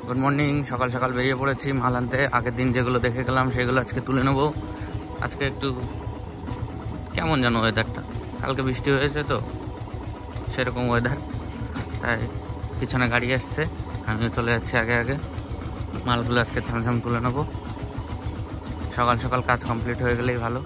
Good morning. সকাল সকাল বেরিয়ে পড়েছি মাল আনতে। আগের দিন যেগুলো দেখে গেলাম সেগুলো আজকে তুলে নেব। আজকে একটু কেমন যেন ওয়েদারটা, কালকে বৃষ্টি হয়েছে তো সেরকম ওয়েদার, তাই পিছনে গাড়ি আসছে, আমিও চলে যাচ্ছি আগে আগে। মালগুলো আজকে ছামছাম তুলে নেব। সকাল সকাল কাজ কমপ্লিট হয়ে গেলেই ভালো।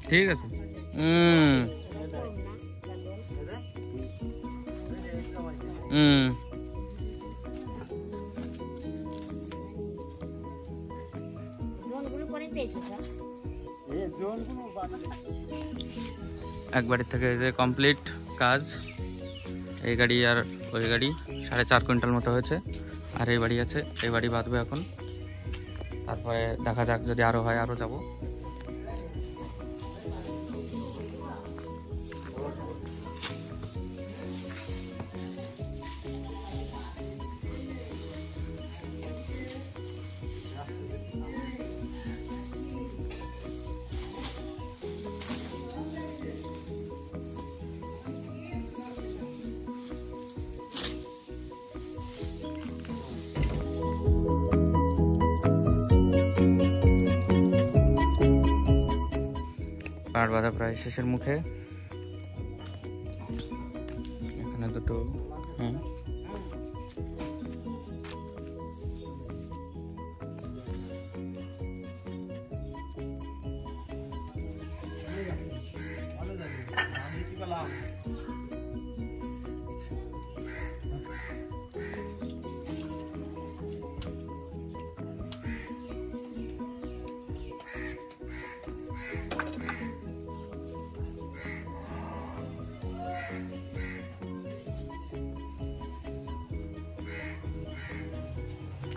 ঠিক আছে। এক বাড়ির থেকে যে কমপ্লিট কাজ, এই গাড়ি আর ওই গাড়ি 4.5 কুইন্টাল মতো হয়েছে, আর এই বাড়ি আছে, এই বাড়ি বাঁধবে এখন। তারপরে দেখা যাক, যদি আরো হয় আরো যাব। পাট বাঁধা প্রায় শেষের মুখে। এখানে দুটো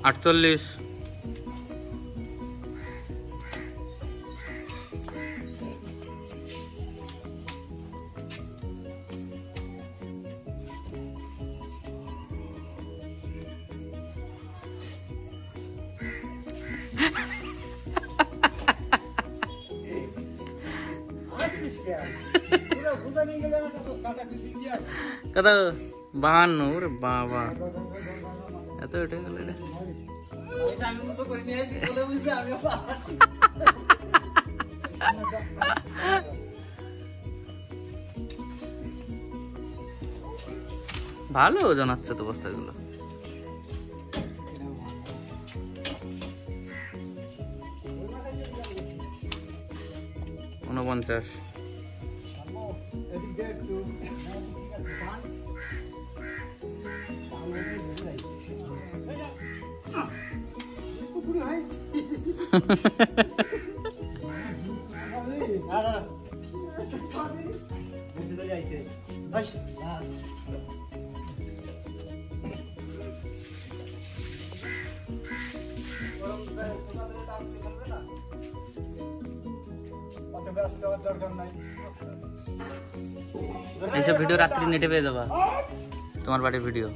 আটচল্লিশ। কত? 52। ওরে বাবা, এত উঠে গেল রে। ভালো ওজন আছে তো বস্তাগুলো। 49। এইসব ভিডিও রাত্রি নেটে পেয়ে যাবা, তোমার বাড়ির ভিডিও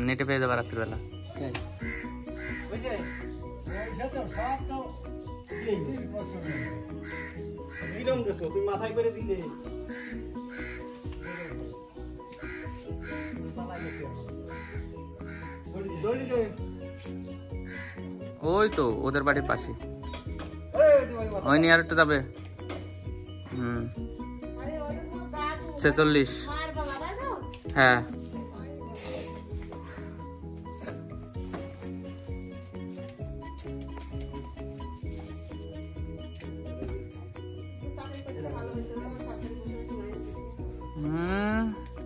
নেটে পেয়ে যাবা রাত্রিবেলা। ওই তো ওদের বাড়ির পাশে, ওই নিয়ে আর একটু যাবে। 46। হ্যাঁ,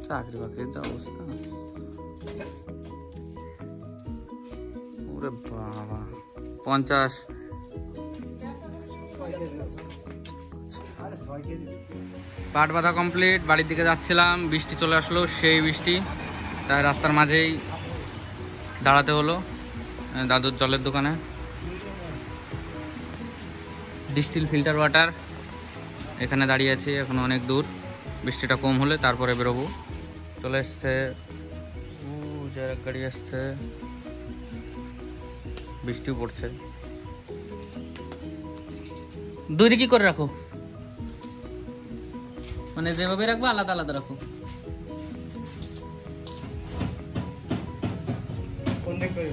চাকরি বাকরির যা অবস্থা। ওরে বাবা, 50। পাট বাঁধা কমপ্লিট। বাড়ির দিকে যাচ্ছিলাম, বৃষ্টি চলে আসলো, সেই বৃষ্টি। তাই রাস্তার মাঝেই দাঁড়াতে হলো দাদুর জলের দোকানে। ডিস্টিল ফিল্টার ওয়াটার এখানে দাঁড়িয়ে আছি, এখন অনেক দূর, বৃষ্টিটা কম হলে তারপরে বেরোবো। চলে এসছে গাড়ি আসছে, বৃষ্টিও পড়ছে। দুই দিকে করে রাখো, মানে যেভাবে রাখবো আলাদা আলাদা রাখো। কোন দিক করে